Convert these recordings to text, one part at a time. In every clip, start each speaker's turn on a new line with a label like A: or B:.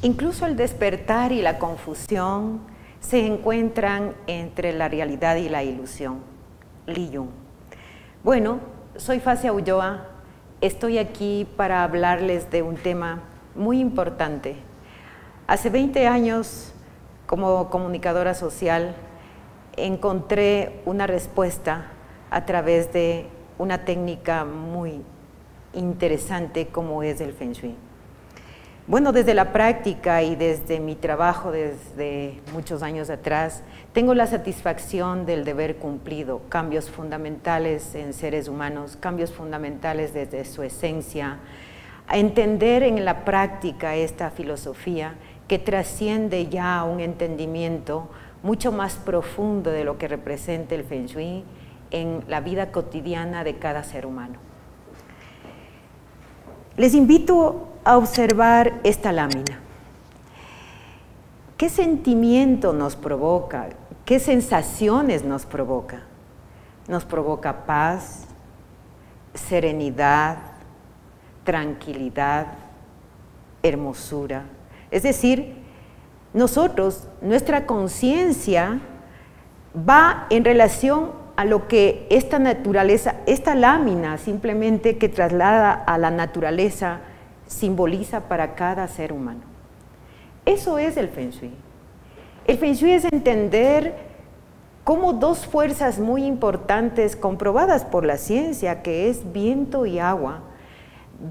A: Incluso el despertar y la confusión se encuentran entre la realidad y la ilusión. Li Jun. Bueno, soy Facia Ulloa, estoy aquí para hablarles de un tema muy importante. Hace 20 años, como comunicadora social, encontré una respuesta a través de una técnica muy interesante como es el Feng Shui. Bueno, desde la práctica y desde mi trabajo desde muchos años atrás, tengo la satisfacción del deber cumplido, cambios fundamentales en seres humanos, cambios fundamentales desde su esencia, a entender en la práctica esta filosofía que trasciende ya a un entendimiento mucho más profundo de lo que representa el Feng Shui en la vida cotidiana de cada ser humano. Les invito a observar esta lámina. ¿Qué sentimiento nos provoca? ¿Qué sensaciones nos provoca? Nos provoca paz, serenidad, tranquilidad, hermosura. Es decir, nuestra conciencia va en relación a lo que esta naturaleza, esta lámina simplemente que traslada a la naturaleza, simboliza para cada ser humano. Eso es el Feng Shui. El Feng Shui es entender cómo dos fuerzas muy importantes comprobadas por la ciencia, que es viento y agua,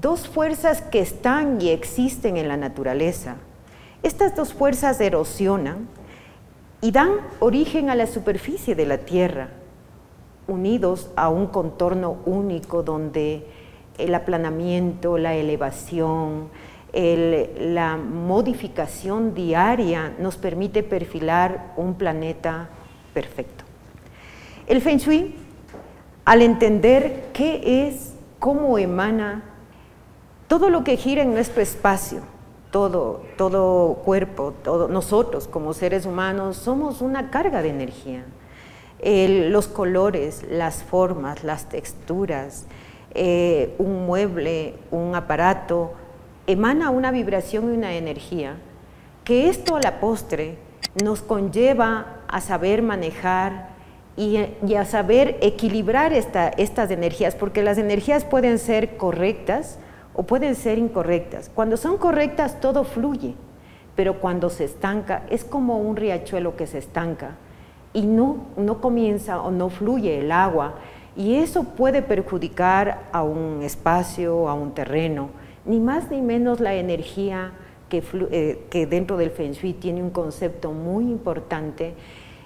A: dos fuerzas que están y existen en la naturaleza. Estas dos fuerzas erosionan y dan origen a la superficie de la Tierra, unidos a un contorno único donde el aplanamiento, la elevación, la modificación diaria nos permite perfilar un planeta perfecto. El Feng Shui, al entender qué es, cómo emana, todo lo que gira en nuestro espacio, todo cuerpo, nosotros como seres humanos somos una carga de energía. Los colores, las formas, las texturas, un mueble, un aparato, emana una vibración y una energía que esto a la postre nos conlleva a saber manejar y a saber equilibrar estas energías, porque las energías pueden ser correctas o pueden ser incorrectas. Cuando son correctas todo fluye, pero cuando se estanca es como un riachuelo que se estanca y no comienza o no fluye el agua, y eso puede perjudicar a un espacio, a un terreno, ni más ni menos la energía que dentro del Feng Shui tiene un concepto muy importante,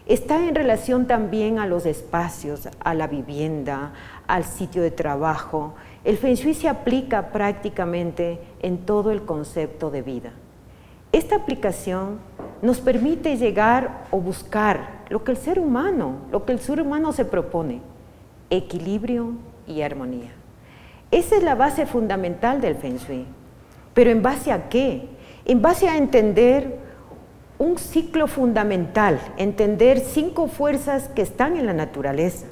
A: está en relación también a los espacios, a la vivienda, al sitio de trabajo. El Feng Shui se aplica prácticamente en todo el concepto de vida. Esta aplicación nos permite llegar o buscar lo que el ser humano se propone: equilibrio y armonía. Esa es la base fundamental del Feng Shui. ¿Pero en base a qué? En base a entender un ciclo fundamental, entender 5 fuerzas que están en la naturaleza.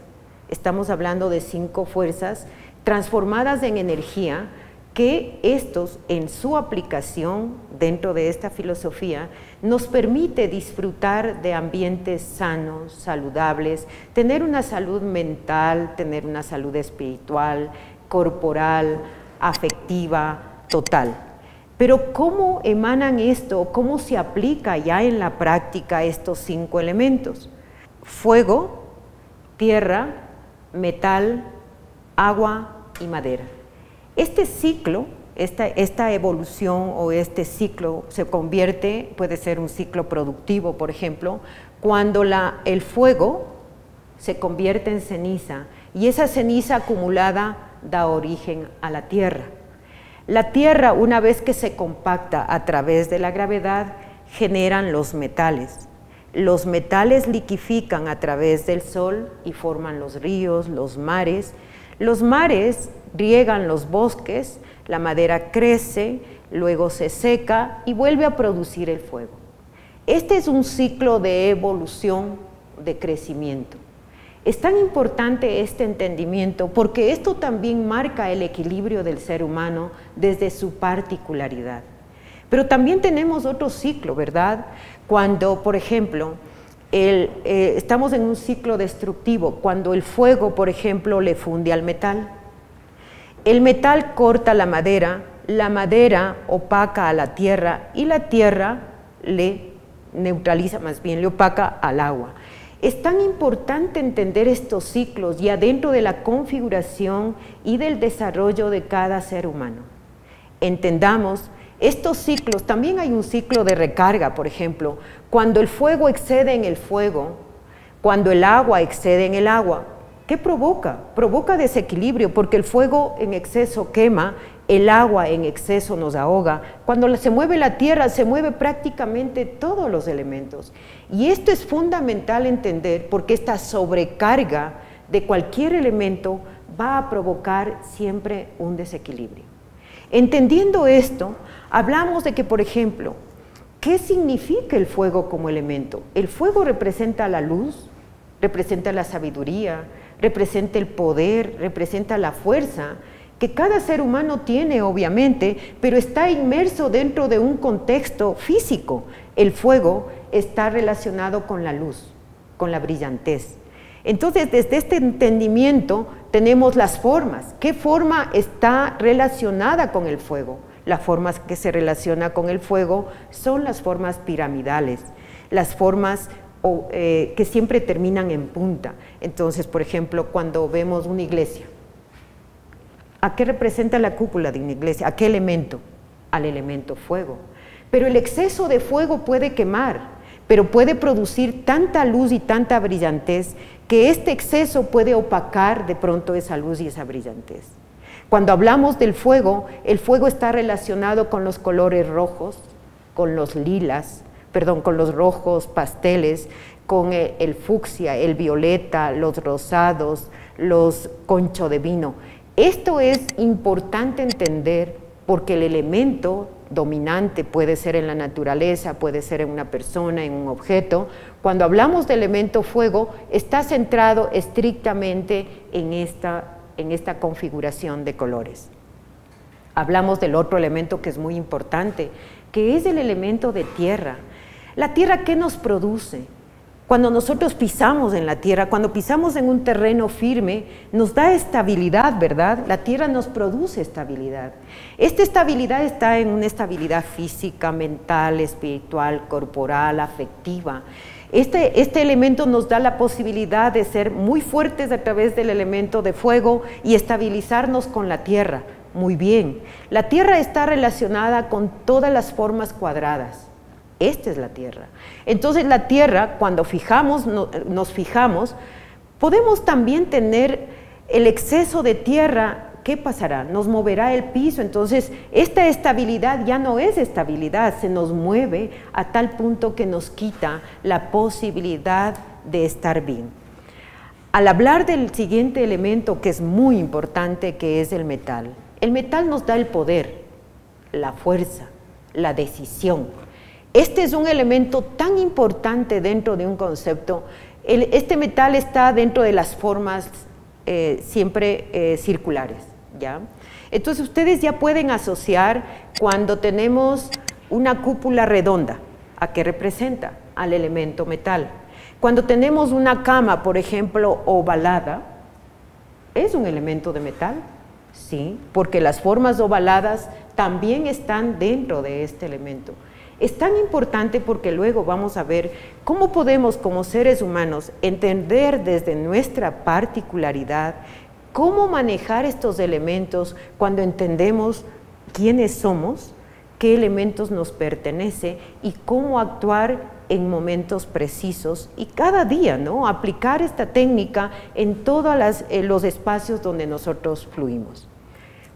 A: Estamos hablando de 5 fuerzas transformadas en energía, que estos en su aplicación dentro de esta filosofía nos permite disfrutar de ambientes sanos, saludables, tener una salud mental, tener una salud espiritual, corporal, afectiva, total. Pero ¿cómo emanan esto? ¿Cómo se aplica ya en la práctica estos 5 elementos? Fuego, tierra, metal, agua y madera. Este ciclo, esta evolución o este ciclo se convierte, puede ser un ciclo productivo, por ejemplo, cuando el fuego se convierte en ceniza y esa ceniza acumulada da origen a la tierra. La tierra, una vez que se compacta a través de la gravedad, generan los metales. Los metales liquifican a través del sol y forman los ríos, los mares. Los mares riegan los bosques, la madera crece, luego se seca y vuelve a producir el fuego. Este es un ciclo de evolución, de crecimiento. Es tan importante este entendimiento porque esto también marca el equilibrio del ser humano desde su particularidad. Pero también tenemos otro ciclo, ¿verdad? Cuando, por ejemplo, estamos en un ciclo destructivo, cuando el fuego, por ejemplo, le funde al metal. El metal corta la madera opaca a la tierra y la tierra le neutraliza, más bien le opaca al agua. Es tan importante entender estos ciclos ya dentro de la configuración y del desarrollo de cada ser humano. Entendamos estos ciclos. También hay un ciclo de recarga, por ejemplo, cuando el fuego excede en el fuego, cuando el agua excede en el agua. ¿Qué provoca? Provoca desequilibrio, porque el fuego en exceso quema, el agua en exceso nos ahoga. Cuando se mueve la tierra, se mueve prácticamente todos los elementos. Y esto es fundamental entender, porque esta sobrecarga de cualquier elemento va a provocar siempre un desequilibrio. Entendiendo esto, hablamos de que, por ejemplo, ¿qué significa el fuego como elemento? El fuego representa la luz, representa la sabiduría, representa el poder, representa la fuerza, que cada ser humano tiene obviamente, pero está inmerso dentro de un contexto físico. El fuego está relacionado con la luz, con la brillantez. Entonces, desde este entendimiento tenemos las formas. ¿Qué forma está relacionada con el fuego? Las formas que se relacionan con el fuego son las formas piramidales, las formas que siempre terminan en punta. Entonces, por ejemplo, cuando vemos una iglesia, ¿a qué representa la cúpula de una iglesia? ¿A qué elemento? Al elemento fuego. Pero el exceso de fuego puede quemar, pero puede producir tanta luz y tanta brillantez que este exceso puede opacar de pronto esa luz y esa brillantez. Cuando hablamos del fuego, el fuego está relacionado con los colores rojos, con los lilas, con los rojos pasteles, con el fucsia, el violeta, los rosados, los concho de vino. Esto es importante entender porque el elemento dominante puede ser en la naturaleza, puede ser en una persona, en un objeto. Cuando hablamos de elemento fuego, está centrado estrictamente en esta configuración de colores. Hablamos del otro elemento que es muy importante, que es el elemento de tierra. ¿La tierra qué nos produce? Cuando nosotros pisamos en la tierra, cuando pisamos en un terreno firme, nos da estabilidad, ¿verdad? La tierra nos produce estabilidad. Esta estabilidad está en una estabilidad física, mental, espiritual, corporal, afectiva. Este elemento nos da la posibilidad de ser muy fuertes a través del elemento de fuego y estabilizarnos con la tierra. Muy bien. La tierra está relacionada con todas las formas cuadradas. Esta es la tierra. Entonces la tierra, cuando nos fijamos, podemos también tener el exceso de tierra. ¿Qué pasará? Nos moverá el piso. Entonces esta estabilidad ya no es estabilidad, se nos mueve a tal punto que nos quita la posibilidad de estar bien. Al hablar del siguiente elemento que es muy importante, que es el metal nos da el poder, la fuerza, la decisión. Este es un elemento tan importante dentro de un concepto. Este metal está dentro de las formas siempre circulares, ¿ya? Entonces ustedes ya pueden asociar cuando tenemos una cúpula redonda, ¿a qué representa? Al elemento metal. Cuando tenemos una cama, por ejemplo, ovalada, ¿es un elemento de metal? Sí, porque las formas ovaladas también están dentro de este elemento. Es tan importante porque luego vamos a ver cómo podemos como seres humanos entender desde nuestra particularidad cómo manejar estos elementos cuando entendemos quiénes somos, qué elementos nos pertenece y cómo actuar en momentos precisos y cada día, ¿no? Aplicar esta técnica en todos los espacios donde nosotros fluimos.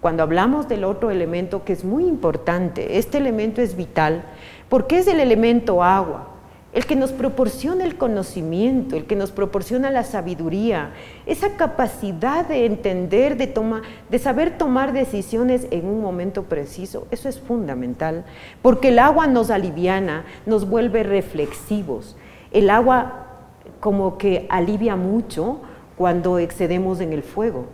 A: Cuando hablamos del otro elemento que es muy importante, este elemento es vital porque es el elemento agua, el que nos proporciona el conocimiento, el que nos proporciona la sabiduría, esa capacidad de entender, de saber tomar decisiones en un momento preciso. Eso es fundamental, porque el agua nos aliviana, nos vuelve reflexivos. El agua como que alivia mucho cuando excedemos en el fuego,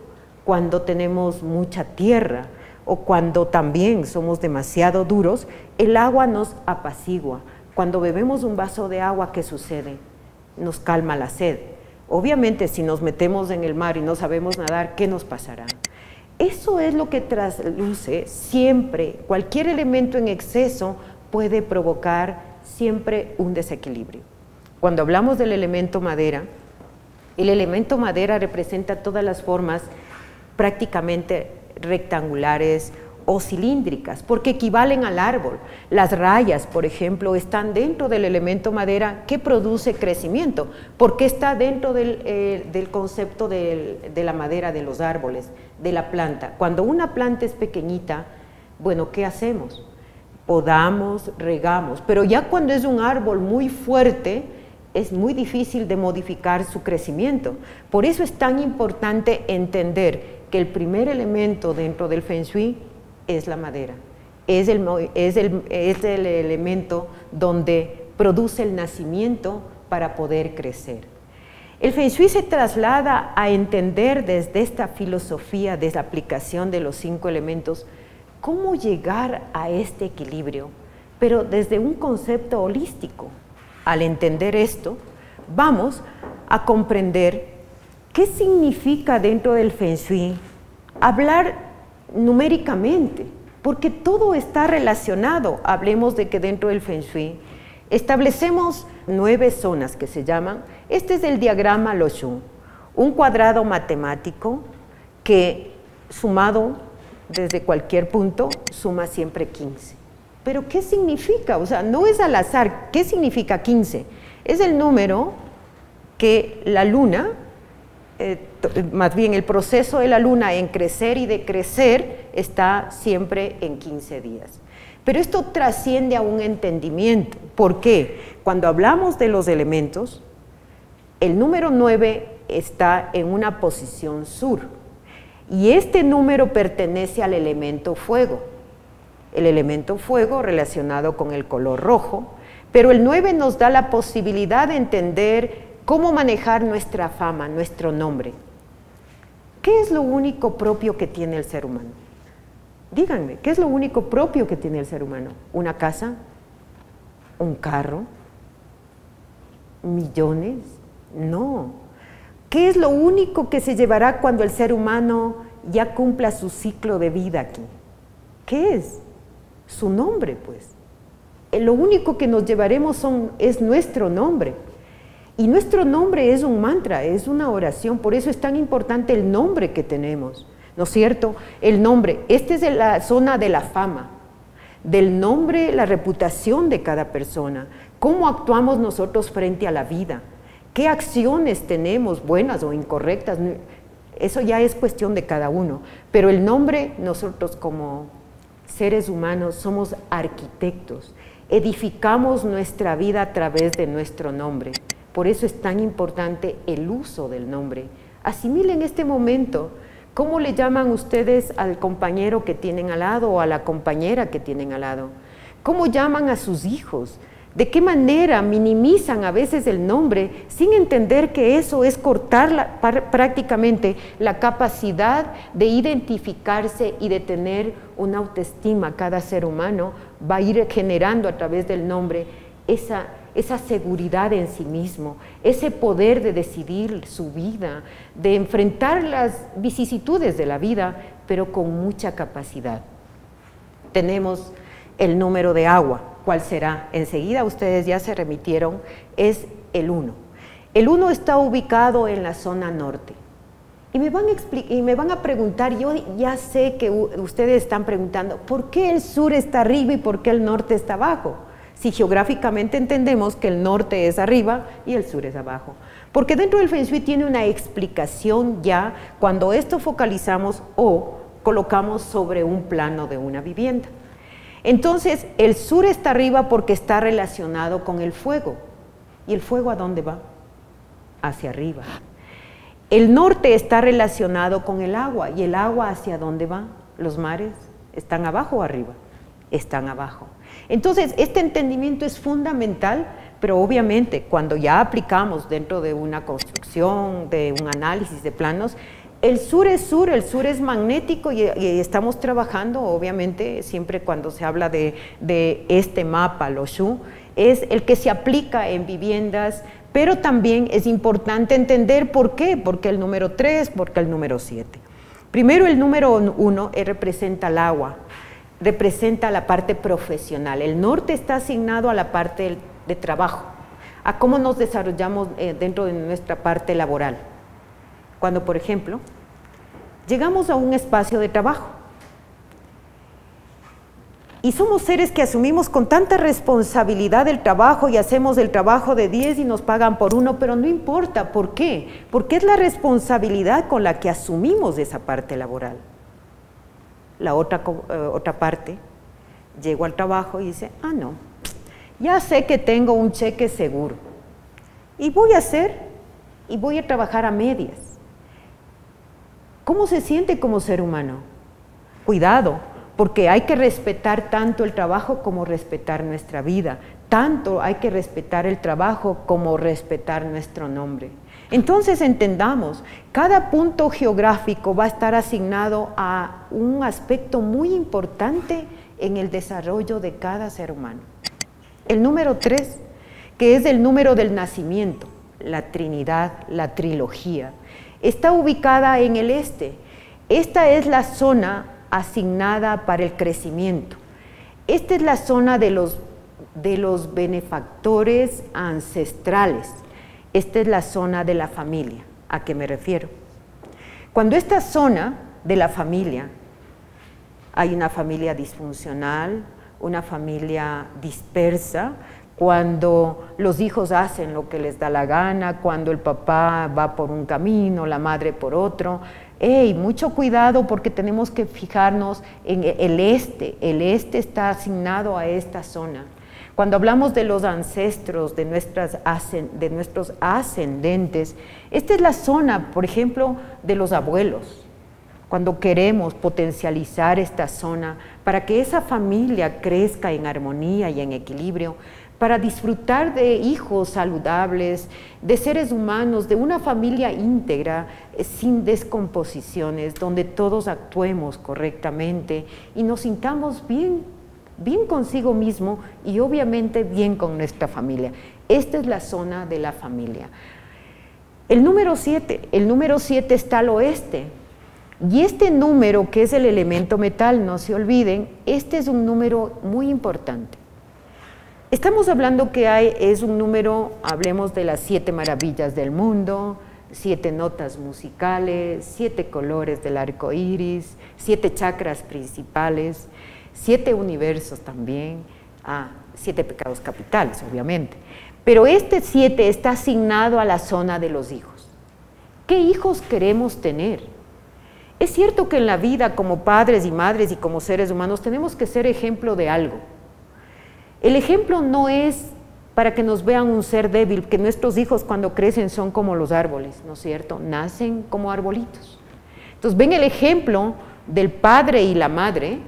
A: cuando tenemos mucha tierra o cuando también somos demasiado duros, el agua nos apacigua. Cuando bebemos un vaso de agua, ¿qué sucede? Nos calma la sed. Obviamente, si nos metemos en el mar y no sabemos nadar, ¿qué nos pasará? Eso es lo que trasluce siempre. Cualquier elemento en exceso puede provocar siempre un desequilibrio. Cuando hablamos del elemento madera, el elemento madera representa todas las formas prácticamente rectangulares o cilíndricas, porque equivalen al árbol. Las rayas, por ejemplo, están dentro del elemento madera que produce crecimiento, porque está dentro del concepto de la madera de los árboles, de la planta. Cuando una planta es pequeñita, bueno, ¿qué hacemos? Podamos, regamos, pero ya cuando es un árbol muy fuerte, es muy difícil de modificar su crecimiento. Por eso es tan importante entender que el primer elemento dentro del Feng Shui es la madera, es el elemento donde produce el nacimiento para poder crecer. El Feng Shui se traslada a entender desde esta filosofía, desde la aplicación de los 5 elementos, cómo llegar a este equilibrio, pero desde un concepto holístico. Al entender esto, vamos a comprender qué significa dentro del Feng Shui hablar numéricamente, porque todo está relacionado. Hablemos de que dentro del Feng Shui establecemos 9 zonas que se llaman, este es el diagrama Lo Xun, un cuadrado matemático que sumado desde cualquier punto suma siempre 15. ¿Pero qué significa? O sea, no es al azar. ¿Qué significa 15? Es el número que la luna, más bien el proceso de la luna en crecer y decrecer está siempre en 15 días. Pero esto trasciende a un entendimiento. ¿Por qué? Cuando hablamos de los elementos, el número 9 está en una posición sur y este número pertenece al elemento fuego. El elemento fuego relacionado con el color rojo, pero el 9 nos da la posibilidad de entender cómo manejar nuestra fama, nuestro nombre. ¿Qué es lo único propio que tiene el ser humano? Díganme, ¿qué es lo único propio que tiene el ser humano? ¿Una casa? ¿Un carro? ¿Millones? No. ¿Qué es lo único que se llevará cuando el ser humano ya cumpla su ciclo de vida aquí? ¿Qué es? Su nombre, pues. Lo único que nos llevaremos es nuestro nombre. Y nuestro nombre es un mantra, es una oración, por eso es tan importante el nombre que tenemos, ¿no es cierto? El nombre, esta es la zona de la fama, del nombre, la reputación de cada persona, cómo actuamos nosotros frente a la vida, qué acciones tenemos, buenas o incorrectas, eso ya es cuestión de cada uno, pero el nombre, nosotros como seres humanos somos arquitectos, edificamos nuestra vida a través de nuestro nombre. Por eso es tan importante el uso del nombre. Asimilen este momento. ¿Cómo le llaman ustedes al compañero que tienen al lado o a la compañera que tienen al lado? ¿Cómo llaman a sus hijos? ¿De qué manera minimizan a veces el nombre sin entender que eso es cortar prácticamente la capacidad de identificarse y de tener una autoestima? Cada ser humano va a ir generando a través del nombre esa seguridad en sí mismo, ese poder de decidir su vida, de enfrentar las vicisitudes de la vida, pero con mucha capacidad. Tenemos el número de agua. ¿Cuál será? Enseguida ustedes ya se remitieron, es el 1. El 1 está ubicado en la zona norte. Y me van a preguntar, yo ya sé que ustedes están preguntando, ¿por qué el sur está arriba y por qué el norte está abajo? Si geográficamente entendemos que el norte es arriba y el sur es abajo. Porque dentro del Feng Shui tiene una explicación ya cuando esto focalizamos o colocamos sobre un plano de una vivienda. Entonces, el sur está arriba porque está relacionado con el fuego. ¿Y el fuego a dónde va? Hacia arriba. El norte está relacionado con el agua. ¿Y el agua hacia dónde va? ¿Los mares están abajo o arriba? Están abajo. Entonces, este entendimiento es fundamental pero obviamente cuando ya aplicamos dentro de una construcción, de un análisis de planos, el sur, el sur es magnético y estamos trabajando, obviamente, siempre cuando se habla de este mapa, lo Shu, es el que se aplica en viviendas, pero también es importante entender por qué, porque el número 3, porque el número 7. Primero el número 1 representa el agua, representa la parte profesional. El norte está asignado a la parte de trabajo, a cómo nos desarrollamos dentro de nuestra parte laboral. Cuando, por ejemplo, llegamos a un espacio de trabajo y somos seres que asumimos con tanta responsabilidad el trabajo y hacemos el trabajo de 10 y nos pagan por 1, pero no importa. ¿Por qué? Porque es la responsabilidad con la que asumimos esa parte laboral. La otra parte, llego al trabajo y dice, ah, no, ya sé que tengo un cheque seguro y voy a trabajar a medias. ¿Cómo se siente como ser humano? Cuidado, porque hay que respetar tanto el trabajo como respetar nuestra vida. Tanto hay que respetar el trabajo como respetar nuestro nombre. Entonces entendamos, cada punto geográfico va a estar asignado a un aspecto muy importante en el desarrollo de cada ser humano. El número 3, que es el número del nacimiento, la Trinidad, la trilogía, está ubicada en el este. Esta es la zona asignada para el crecimiento. Esta es la zona de los benefactores ancestrales. Esta es la zona de la familia. ¿A qué me refiero? Cuando esta zona de la familia, hay una familia disfuncional, una familia dispersa, cuando los hijos hacen lo que les da la gana, cuando el papá va por un camino, la madre por otro. Mucho cuidado porque tenemos que fijarnos en el este. El este está asignado a esta zona. Cuando hablamos de los ancestros, de nuestros ascendentes, esta es la zona, por ejemplo, de los abuelos. Cuando queremos potencializar esta zona para que esa familia crezca en armonía y en equilibrio, para disfrutar de hijos saludables, de seres humanos, de una familia íntegra, sin descomposiciones, donde todos actuemos correctamente y nos sintamos bien consigo mismo y obviamente bien con nuestra familia. Esta es la zona de la familia. El número 7 está al oeste. Y este número, que es el elemento metal, no se olviden, este es un número muy importante. Estamos hablando que es un número, hablemos de las 7 maravillas del mundo, 7 notas musicales, 7 colores del arco iris, 7 chakras principales, 7 universos también, 7 pecados capitales, obviamente. Pero este 7 está asignado a la zona de los hijos. ¿Qué hijos queremos tener? Es cierto que en la vida, como padres y madres y como seres humanos, tenemos que ser ejemplo de algo. El ejemplo no es para que nos vean un ser débil, que nuestros hijos cuando crecen son como los árboles, ¿no es cierto? Nacen como arbolitos. Entonces ven el ejemplo del padre y la madre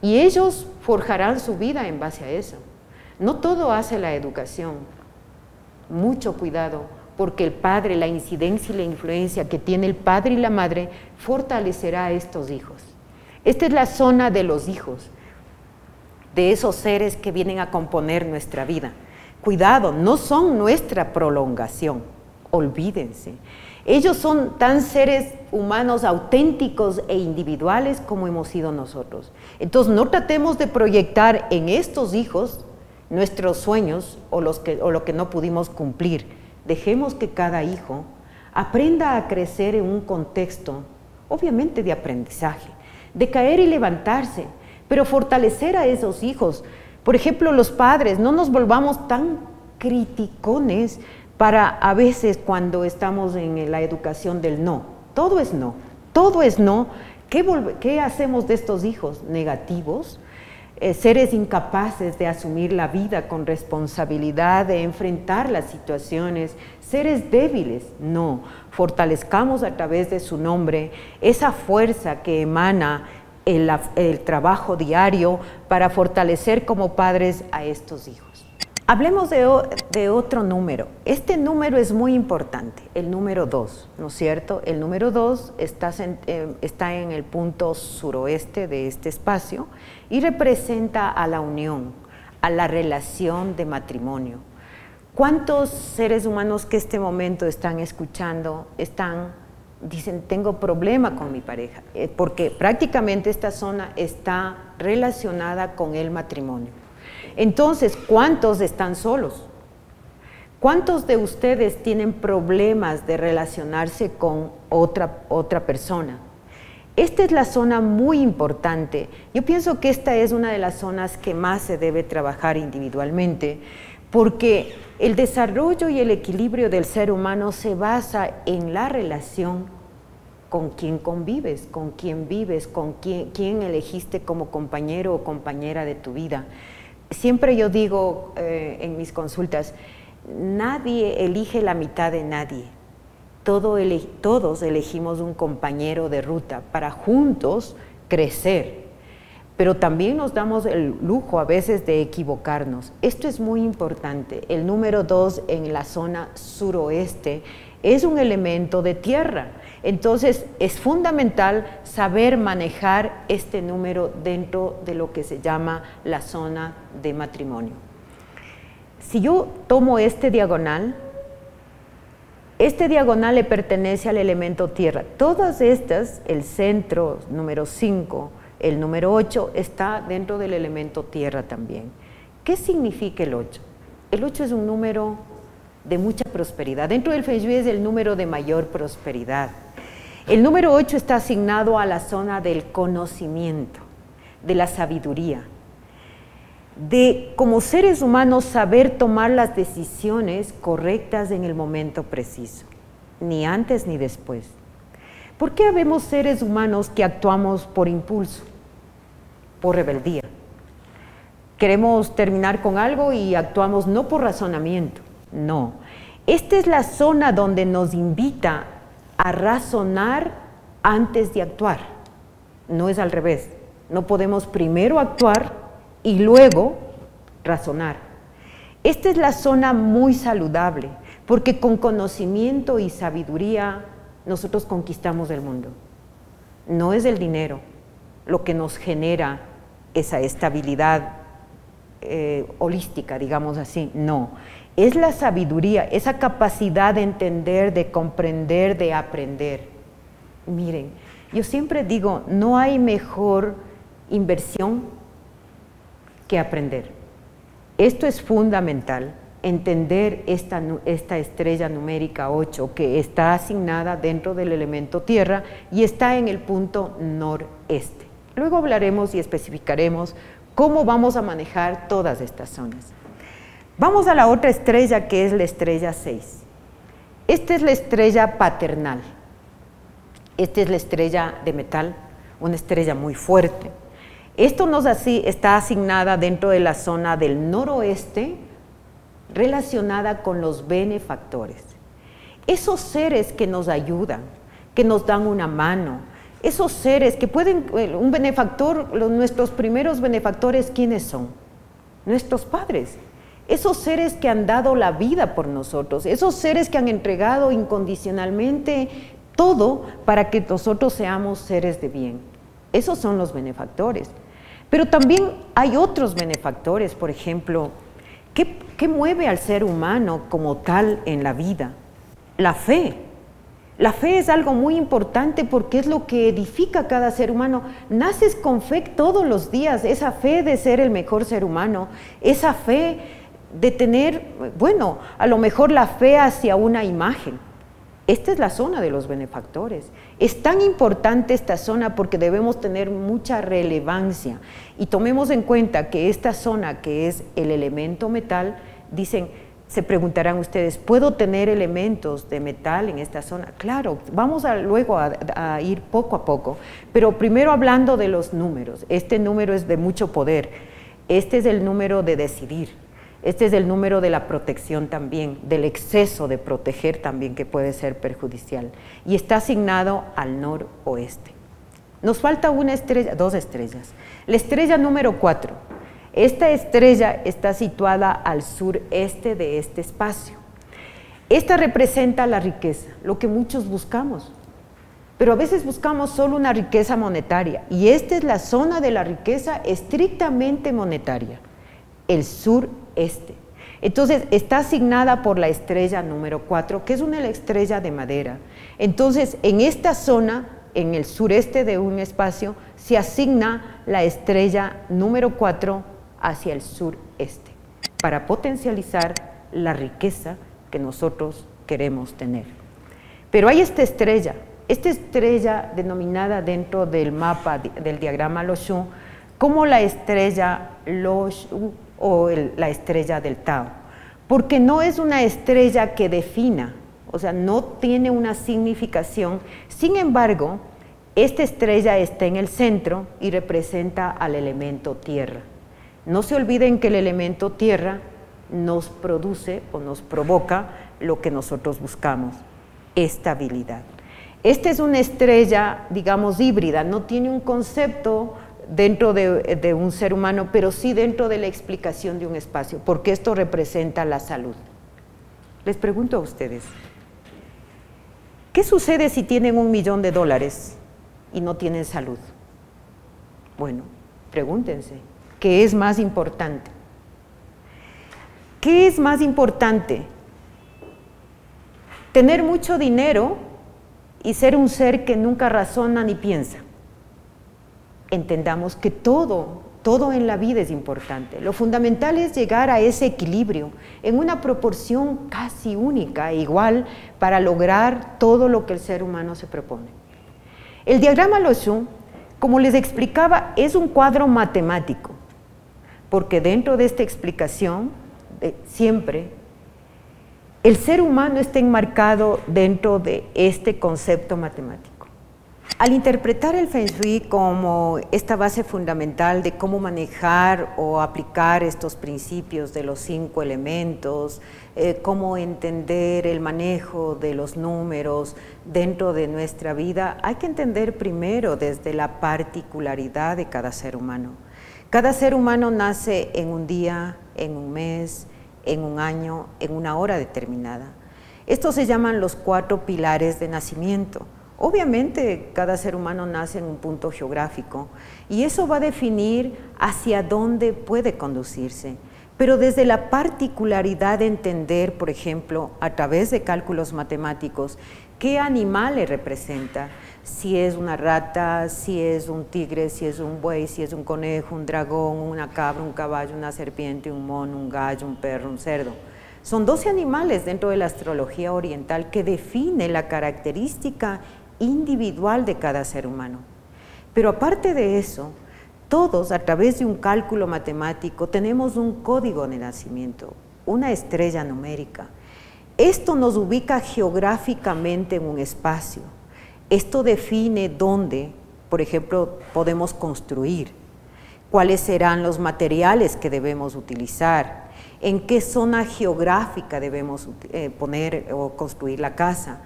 A: y ellos forjarán su vida en base a eso. No todo hace la educación. Mucho cuidado, porque el padre, la incidencia y la influencia que tiene el padre y la madre fortalecerá a estos hijos. Esta es la zona de los hijos, de esos seres que vienen a componer nuestra vida. Cuidado, no son nuestra prolongación, olvídense. Ellos son tan seres humanos auténticos e individuales como hemos sido nosotros. Entonces no tratemos de proyectar en estos hijos nuestros sueños o lo que no pudimos cumplir. Dejemos que cada hijo aprenda a crecer en un contexto, obviamente de aprendizaje, de caer y levantarse, pero fortalecer a esos hijos. Por ejemplo, los padres, no nos volvamos tan criticones para a veces cuando estamos en la educación del no. Todo es no, todo es no. ¿Qué hacemos de estos hijos? Negativos, seres incapaces de asumir la vida con responsabilidad, de enfrentar las situaciones, seres débiles. No, fortalezcamos a través de su nombre esa fuerza que emana el trabajo diario para fortalecer como padres a estos hijos. Hablemos de otro número. Este número es muy importante, el número 2, ¿no es cierto? El número 2 está en el punto suroeste de este espacio y representa a la unión, a la relación de matrimonio. ¿Cuántos seres humanos que este momento están escuchando dicen, tengo problema con mi pareja? Porque prácticamente esta zona está relacionada con el matrimonio. Entonces, ¿cuántos están solos? ¿Cuántos de ustedes tienen problemas de relacionarse con otra persona? Esta es la zona muy importante. Yo pienso que esta es una de las zonas que más se debe trabajar individualmente, porque el desarrollo y el equilibrio del ser humano se basa en la relación con quien convives, con quien vives, con quién elegiste como compañero o compañera de tu vida. Siempre yo digo en mis consultas, nadie elige la mitad de nadie. Todos elegimos un compañero de ruta para juntos crecer, pero también nos damos el lujo a veces de equivocarnos. Esto es muy importante. El número 2 en la zona suroeste es un elemento de tierra. Entonces es fundamental saber manejar este número dentro de lo que se llama la zona de matrimonio. Si yo tomo este diagonal le pertenece al elemento tierra. Todas estas, el centro, número 5, el número 8, está dentro del elemento tierra también. ¿Qué significa el 8? El 8 es un número de mucha prosperidad. Dentro del Feng Shui es el número de mayor prosperidad. El número 8 está asignado a la zona del conocimiento, de la sabiduría, de como seres humanos saber tomar las decisiones correctas en el momento preciso, ni antes ni después. ¿Por qué habemos seres humanos que actuamos por impulso, por rebeldía? Queremos terminar con algo y actuamos no por razonamiento, no. Esta es la zona donde nos invita a razonar antes de actuar. No es al revés. No podemos primero actuar y luego razonar. Esta es la zona muy saludable, porque con conocimiento y sabiduría nosotros conquistamos el mundo. No es el dinero lo que nos genera esa estabilidad holística, digamos así, no. Es la sabiduría, esa capacidad de entender, de comprender, de aprender. Miren, yo siempre digo, no hay mejor inversión que aprender. Esto es fundamental, entender esta estrella numérica 8 que está asignada dentro del elemento tierra y está en el punto noreste. Luego hablaremos y especificaremos cómo vamos a manejar todas estas zonas. Vamos a la otra estrella, que es la estrella 6. Esta es la estrella paternal. Esta es la estrella de metal, una estrella muy fuerte. Esto está asignada dentro de la zona del noroeste, relacionada con los benefactores. Esos seres que nos ayudan, que nos dan una mano, esos seres que pueden, un benefactor, nuestros primeros benefactores, ¿quiénes son? Nuestros padres. Esos seres que han dado la vida por nosotros, esos seres que han entregado incondicionalmente todo para que nosotros seamos seres de bien. Esos son los benefactores. Pero también hay otros benefactores, por ejemplo, ¿qué mueve al ser humano como tal en la vida? La fe. La fe es algo muy importante porque es lo que edifica a cada ser humano. Naces con fe todos los días, esa fe de ser el mejor ser humano, esa fe de tener, bueno, a lo mejor la fe hacia una imagen. Esta es la zona de los benefactores. Es tan importante esta zona porque debemos tener mucha relevancia y tomemos en cuenta que esta zona, que es el elemento metal, se preguntarán ustedes, ¿puedo tener elementos de metal en esta zona? Claro, vamos luego a ir poco a poco, pero primero hablando de los números. Este número es de mucho poder, este es el número de decidir, este es el número de la protección también, del exceso de proteger también que puede ser perjudicial, y está asignado al noroeste. Nos falta una estrella, dos estrellas. La estrella número 4. Esta estrella está situada al sureste de este espacio. Esta representa la riqueza, lo que muchos buscamos. Pero a veces buscamos solo una riqueza monetaria, y esta es la zona de la riqueza estrictamente monetaria, el sureste. Entonces está asignada por la estrella número 4, que es una estrella de madera. Entonces en esta zona, en el sureste de un espacio, se asigna la estrella número 4 hacia el sureste, para potencializar la riqueza que nosotros queremos tener. Pero hay esta estrella denominada dentro del mapa del diagrama Lo Xu como la estrella Lo Xu o la estrella del Tao, porque no es una estrella que defina, o sea, no tiene una significación. Sin embargo, esta estrella está en el centro y representa al elemento tierra. No se olviden que el elemento tierra nos produce o nos provoca lo que nosotros buscamos, estabilidad. Esta es una estrella, digamos, híbrida, no tiene un concepto dentro de un ser humano, pero sí dentro de la explicación de un espacio, porque esto representa la salud. Les pregunto a ustedes, ¿qué sucede si tienen $1.000.000 y no tienen salud? Bueno, pregúntense, ¿qué es más importante? ¿Qué es más importante? ¿Tener mucho dinero y ser un ser que nunca razona ni piensa? Entendamos que todo en la vida es importante. Lo fundamental es llegar a ese equilibrio en una proporción casi única e igual para lograr todo lo que el ser humano se propone. El diagrama Lo Xu, como les explicaba, es un cuadro matemático, porque dentro de esta explicación, siempre, el ser humano está enmarcado dentro de este concepto matemático. Al interpretar el Feng Shui como esta base fundamental de cómo manejar o aplicar estos principios de los 5 elementos, cómo entender el manejo de los números dentro de nuestra vida, hay que entender primero desde la particularidad de cada ser humano. Cada ser humano nace en un día, en un mes, en un año, en una hora determinada. Estos se llaman los 4 pilares de nacimiento. Obviamente cada ser humano nace en un punto geográfico y eso va a definir hacia dónde puede conducirse, pero desde la particularidad de entender, por ejemplo, a través de cálculos matemáticos, qué animal le representa, si es una rata, si es un tigre, si es un buey, si es un conejo, un dragón, una cabra, un caballo, una serpiente, un mono, un gallo, un perro, un cerdo. Son 12 animales dentro de la astrología oriental que define la característica individual de cada ser humano. Pero aparte de eso, todos a través de un cálculo matemático tenemos un código de nacimiento, una estrella numérica. Esto nos ubica geográficamente en un espacio. Esto define dónde, por ejemplo, podemos construir, cuáles serán los materiales que debemos utilizar, en qué zona geográfica debemos poner o construir la casa,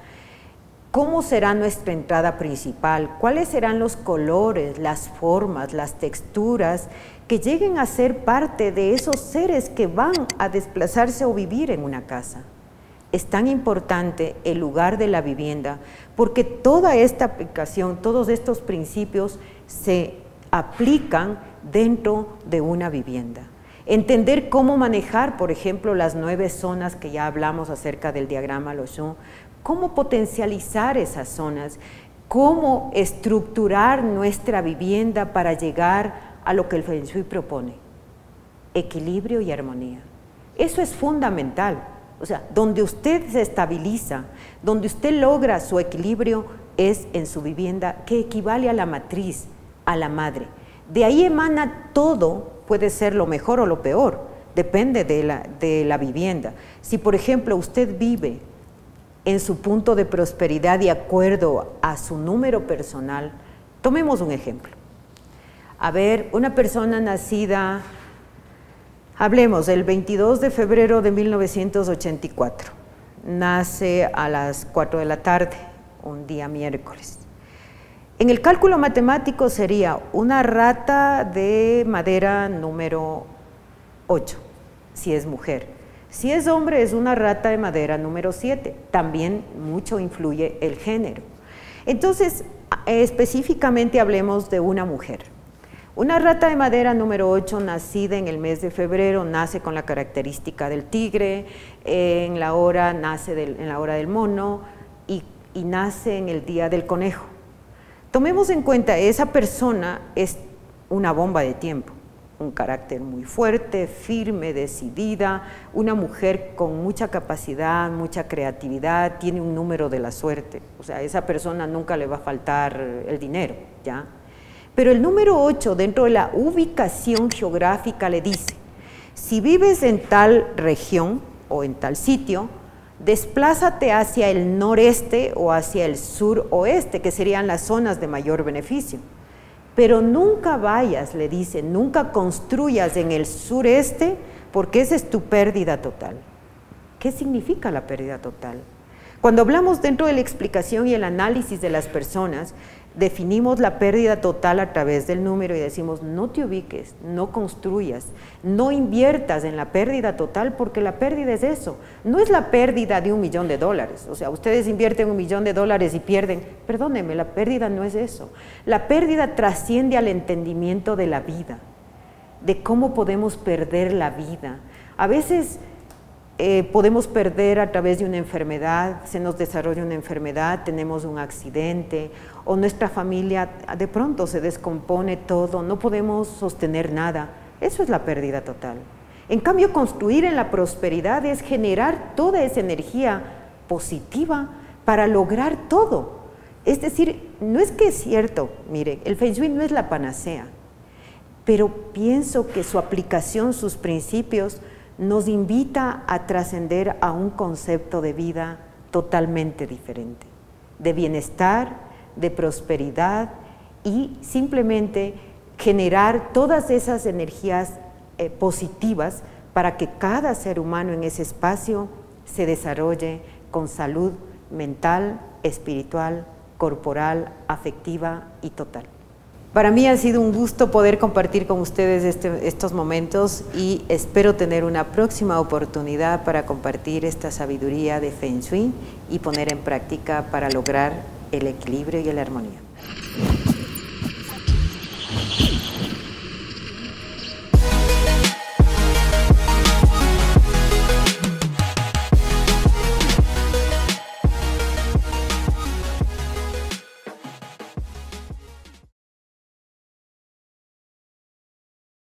A: cómo será nuestra entrada principal, cuáles serán los colores, las formas, las texturas que lleguen a ser parte de esos seres que van a desplazarse o vivir en una casa. Es tan importante el lugar de la vivienda porque toda esta aplicación, todos estos principios se aplican dentro de una vivienda. Entender cómo manejar, por ejemplo, las 9 zonas que ya hablamos acerca del diagrama Lo Xu, cómo potencializar esas zonas, cómo estructurar nuestra vivienda para llegar a lo que el Feng Shui propone, equilibrio y armonía. Eso es fundamental, o sea, donde usted se estabiliza, donde usted logra su equilibrio es en su vivienda, que equivale a la matriz, a la madre. De ahí emana todo, puede ser lo mejor o lo peor, depende de la vivienda. Si por ejemplo usted vive en su punto de prosperidad de acuerdo a su número personal, tomemos un ejemplo. A ver, una persona nacida, hablemos, el 22 de febrero de 1984, nace a las 4 de la tarde, un día miércoles. En el cálculo matemático sería una rata de madera número 8, si es mujer. Si es hombre, es una rata de madera número 7. También mucho influye el género. Entonces, específicamente hablemos de una mujer. Una rata de madera número 8, nacida en el mes de febrero, nace con la característica del tigre, en la hora del mono y nace en el día del conejo. Tomemos en cuenta, esa persona es una bomba de tiempo, un carácter muy fuerte, firme, decidida, una mujer con mucha capacidad, mucha creatividad, tiene un número de la suerte, o sea, a esa persona nunca le va a faltar el dinero, ¿ya? Pero el número 8, dentro de la ubicación geográfica, le dice, si vives en tal región o en tal sitio, desplázate hacia el noreste o hacia el suroeste, que serían las zonas de mayor beneficio. Pero nunca vayas, le dice, nunca construyas en el sureste, porque esa es tu pérdida total. ¿Qué significa la pérdida total? Cuando hablamos dentro de la explicación y el análisis de las personas, definimos la pérdida total a través del número y decimos, no te ubiques, no construyas, no inviertas en la pérdida total, porque la pérdida es eso, no es la pérdida de $1 millón, o sea, ustedes invierten $1 millón y pierden, perdónenme, la pérdida no es eso, la pérdida trasciende al entendimiento de la vida, de cómo podemos perder la vida. A veces podemos perder a través de una enfermedad, se nos desarrolla una enfermedad, tenemos un accidente, o nuestra familia de pronto se descompone todo, no podemos sostener nada. Eso es la pérdida total. En cambio, construir en la prosperidad es generar toda esa energía positiva para lograr todo. Es decir, no es que es cierto, mire, el Feng Shui no es la panacea, pero pienso que su aplicación, sus principios, nos invita a trascender a un concepto de vida totalmente diferente, de bienestar, de prosperidad y simplemente generar todas esas energías positivas para que cada ser humano en ese espacio se desarrolle con salud mental, espiritual, corporal, afectiva y total. Para mí ha sido un gusto poder compartir con ustedes estos momentos y espero tener una próxima oportunidad para compartir esta sabiduría de Feng Shui y poner en práctica para lograr el equilibrio y la armonía.